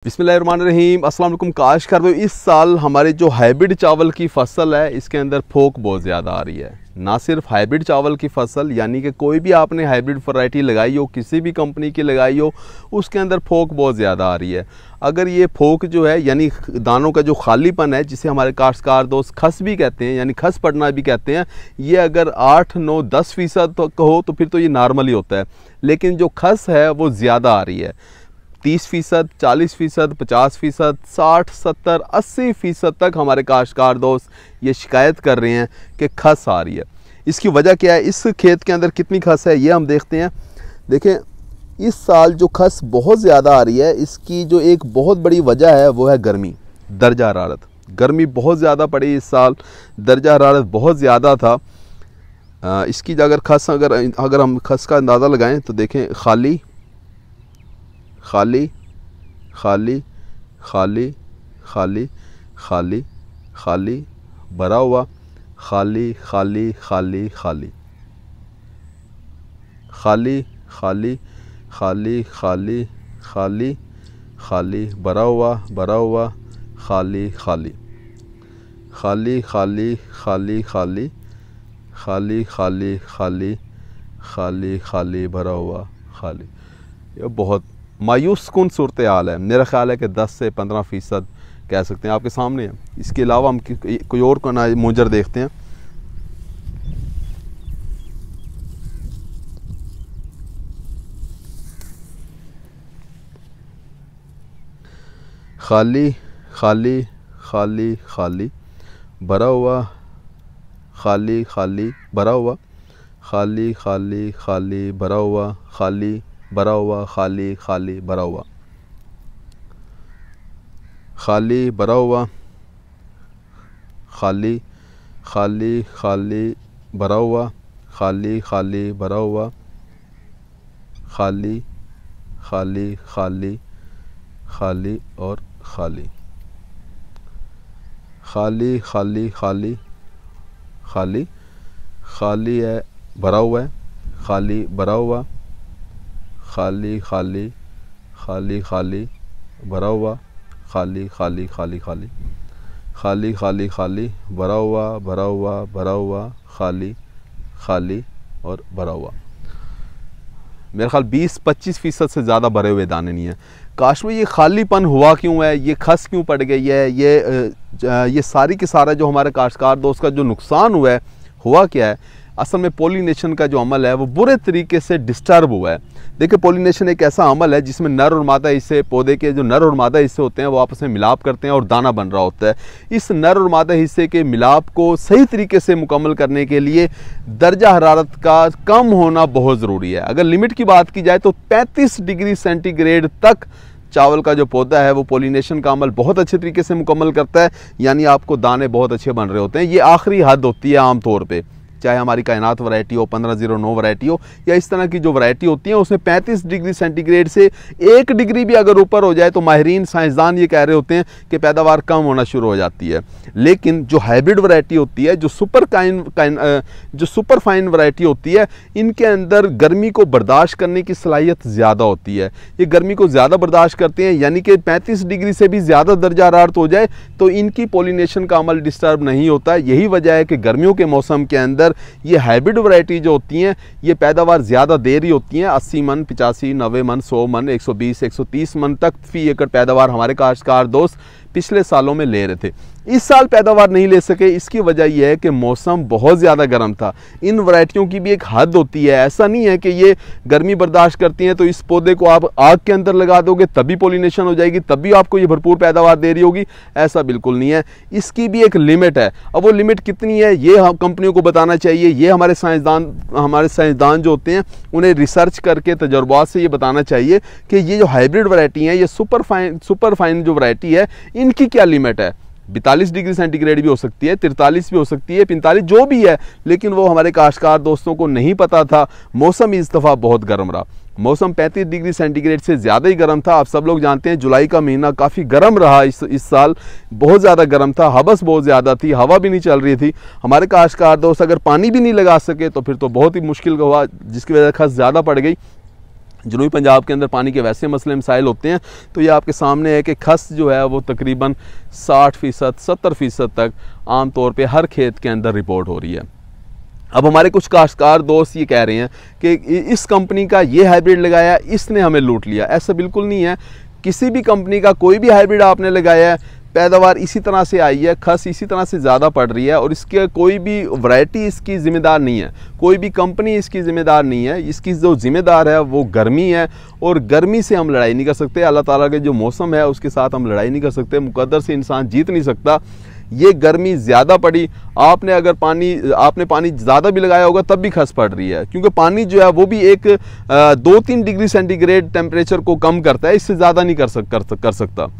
बिस्मिल्लाहिर्रहमानिर्रहीम अस्सलाम वालेकुम काश्तकार भाई। इस साल हमारे जो हाइब्रिड चावल की फसल है इसके अंदर फोक बहुत ज़्यादा आ रही है। ना सिर्फ हाइब्रिड चावल की फसल यानी कि कोई भी आपने हाइब्रिड वैरायटी लगाई हो, किसी भी कंपनी की लगाई हो, उसके अंदर फोक बहुत ज़्यादा आ रही है। अगर ये फोक जो है यानी दानों का जो खालीपन है, जिसे हमारे काश्तकार दोस्त खस भी कहते हैं यानी खस पड़ना भी कहते हैं, ये अगर 8, 9, 10% हो तो फिर तो ये नॉर्मल ही होता है। लेकिन जो खस है वो ज़्यादा आ रही है, 30%, 40%, 50%, 60, 70, 80% तक हमारे काश्तकार दोस्त ये शिकायत कर रहे हैं कि खस आ रही है। इसकी वजह क्या है, इस खेत के अंदर कितनी खस है ये हम देखते हैं। देखें, इस साल जो खस बहुत ज़्यादा आ रही है, इसकी जो एक बहुत बड़ी वजह है वो है गर्मी, दर्जा हरारत। गर्मी बहुत ज़्यादा पड़ी इस साल, दर्जा हरारत बहुत ज़्यादा था। इसकी अगर हम खस का अंदाज़ा लगाएं तो देखें, खाली खाली खाली खाली खाली खाली खाली, भरा हुआ, खाली खाली खाली खाली खाली खाली खाली खाली खाली खाली, भरा हुआ, खाली खाली खाली खाली खाली खाली खाली खाली खाली खाली खाली, भरा हुआ, खाली। ये बहुत मायूस कुन सूरत हाल है। मेरा ख्याल है कि 10 से 15% कह सकते हैं, आपके सामने है। इसके अलावा हम कोई और का मुंजर देखते हैं। खाली खाली खाली खाली, भरा हुआ, खाली खाली, भरा हुआ, खाली खाली खाली, भरा हुआ, खाली, भरा हुआ, खाली खाली, भरा हुआ, खाली, भरा हुआ, खाली खाली खाली, भरा हुआ, खाली खाली, भरा हुआ, खाली खाली खाली खाली और खाली, खाली खाली खाली खाली, खाली है, भरा हुआ है, खाली, भरा हुआ, खाली खाली खाली खाली, भरा हुआ, खाली खाली खाली खाली, खाली खाली खाली, भरा हुआ, भरा हुआ, खाली खाली और भरा हुआ। मेरा ख्याल 20-25% से ज़्यादा भरे हुए दाने नहीं हैं। काश में ये खालीपन हुआ क्यों है, ये खस क्यों पड़ गई है, ये सारी की सारा जो हमारे काश्तकार दोस्त का जो नुकसान हुआ क्या है। असल में पॉलिनेशन का जो अमल है वो बुरे तरीके से डिस्टर्ब हुआ है। देखिए, पॉलिनेशन एक ऐसा अमल है जिसमें नर और मादा हिस्से, पौधे के जो नर और मादा हिस्से होते हैं वो आपस में मिलाप करते हैं और दाना बन रहा होता है। इस नर और मादा हिस्से के मिलाप को सही तरीके से मुकम्मल करने के लिए दर्जा हरारत का कम होना बहुत ज़रूरी है। अगर लिमिट की बात की जाए तो 35 डिग्री सेंटीग्रेड तक चावल का जो पौधा है वो पॉलिनेशन का अमल बहुत अच्छे तरीके से मुकम्मल करता है, यानी आपको दाने बहुत अच्छे बन रहे होते हैं। ये आखिरी हद होती है आम तौर पे, चाहे हमारी कायनात वैरायटी हो, 1509 वैरायटी हो, या इस तरह की जो वैरायटी होती है उसमें 35 डिग्री सेंटीग्रेड से 1 डिग्री भी अगर ऊपर हो जाए तो माहिरीन साइंसदान ये कह रहे होते हैं कि पैदावार कम होना शुरू हो जाती है। लेकिन जो हाइब्रिड वैरायटी होती है, जो सुपर फाइन वैरायटी होती है, इनके अंदर गर्मी को बर्दाश्त करने की सलाहियत ज़्यादा होती है। ये गर्मी को ज़्यादा बर्दाश्त करते हैं, यानी कि 35 डिग्री से भी ज़्यादा दर्जा हरारत हो जाए तो इनकी पॉलिनेशन का अमल डिस्टर्ब नहीं होता है। यही वजह है कि गर्मियों के मौसम के अंदर ये हाइब्रिड वैरायटी जो होती हैं ये पैदावार ज़्यादा देर ही होती हैं। 80 मन, 85, 90 मन, 100 मन, 120, 130 मन तक फी एकड़ पैदावार हमारे काश्तकार दोस्त पिछले सालों में ले रहे थे। इस साल पैदावार नहीं ले सके। इसकी वजह यह है कि मौसम बहुत ज़्यादा गर्म था। इन वैरायटियों की भी एक हद होती है, ऐसा नहीं है कि ये गर्मी बर्दाश्त करती हैं तो इस पौधे को आप आग के अंदर लगा दोगे तभी पॉलिनेशन हो जाएगी, तभी आपको ये भरपूर पैदावार दे रही होगी, ऐसा बिल्कुल नहीं है। इसकी भी एक लिमिट है। अब वो लिमिट कितनी है ये हम कंपनियों को बताना चाहिए। ये हमारे साइंसदान जो होते हैं उन्हें रिसर्च करके तजुर्बात से ये बताना चाहिए कि ये जो हाइब्रिड वैरायटी हैं, ये सुपर फाइन जो वैरायटी है, इनकी क्या लिमिट है। 42 डिग्री सेंटीग्रेड भी हो सकती है, 43 भी हो सकती है, 45 जो भी है, लेकिन वो हमारे काश्तकार दोस्तों को नहीं पता था। मौसम इस दफ़ा बहुत गर्म रहा। मौसम 35 डिग्री सेंटीग्रेड से ज़्यादा ही गर्म था। आप सब लोग जानते हैं जुलाई का महीना काफ़ी गर्म रहा, इस साल बहुत ज़्यादा गर्म था, हवस बहुत ज़्यादा थी, हवा भी नहीं चल रही थी। हमारे काश्तकार दोस्त अगर पानी भी नहीं लगा सके तो फिर तो बहुत ही मुश्किल हुआ, जिसकी वजह से खस ज़्यादा पड़ गई। जनूबी पंजाब के अंदर पानी के वैसे मसले मसाइल होते हैं। तो ये आपके सामने है कि खस जो है वो तकरीबन 60% 70% तक आम तौर पे हर खेत के अंदर रिपोर्ट हो रही है। अब हमारे कुछ काश्तकार दोस्त ये कह रहे हैं कि इस कंपनी का ये हाइब्रिड लगाया, इसने हमें लूट लिया। ऐसा बिल्कुल नहीं है। किसी भी कंपनी का कोई भी हाइब्रिड आपने लगाया है, पैदावार इसी तरह से आई है, खस इसी तरह से ज़्यादा पड़ रही है और इसके कोई भी वैरायटी इसकी ज़िम्मेदार नहीं है, कोई भी कंपनी इसकी ज़िम्मेदार नहीं है। इसकी जो ज़िम्मेदार है वो गर्मी है और गर्मी से हम लड़ाई नहीं कर सकते। अल्लाह ताला के जो मौसम है उसके साथ हम लड़ाई नहीं कर सकते। मुकद्दर से इंसान जीत नहीं सकता। ये गर्मी ज़्यादा पड़ी, आपने पानी ज़्यादा भी लगाया होगा तब भी खस पड़ रही है, क्योंकि पानी जो है वो भी एक 2-3 डिग्री सेंटीग्रेड टेम्परेचर को कम करता है, इससे ज़्यादा नहीं कर सकता।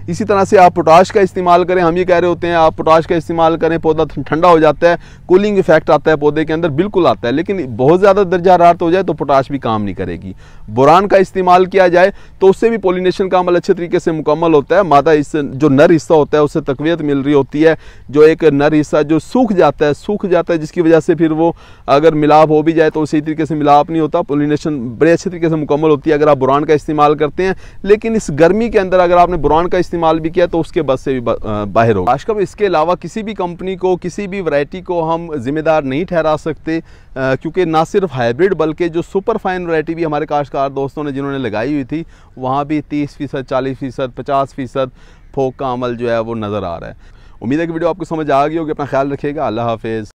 इसी तरह से आप पोटाश का इस्तेमाल करें, हम ये कह रहे होते हैं आप पोटाश का इस्तेमाल करें, पौधा ठंडा हो जाता है, कूलिंग इफेक्ट आता है पौधे के अंदर, बिल्कुल आता है। लेकिन बहुत ज़्यादा दर्जा हरारत हो जाए तो पोटाश भी काम नहीं करेगी। बोरान का इस्तेमाल किया जाए तो उससे भी पोलिनेशन का अमल अच्छे तरीके से मुकम्मल होता है। मादा जो नर हिस्सा होता है उससे तकवीत मिल रही होती है। जो एक नर हिस्सा जो सूख जाता है जिसकी वजह से फिर वो अगर मिलाप हो भी जाए तो उसी तरीके से मिलाप नहीं होता, पोलिनेशन बड़े अच्छे तरीके से मुकम्मल होती है अगर आप बोरान का इस्तेमाल करते हैं। लेकिन इस गर्मी के अंदर अगर आपने बोरान का इस्तेमाल भी किया तो उसके बस से भी बाहर होगा। आज का इसके अलावा किसी भी कंपनी को, किसी भी वैरायटी को हम जिम्मेदार नहीं ठहरा सकते, क्योंकि ना सिर्फ हाइब्रिड बल्कि जो सुपर फाइन वैरायटी भी हमारे काश्तकार दोस्तों ने जिन्होंने लगाई हुई थी वहाँ भी 30%, 40%, 50% फोक का अमल जो है वो नज़र आ रहा है। उम्मीद है कि वीडियो आपको समझ आ गई होगी। अपना ख्याल रखिएगा। अल्लाह हाफिज़।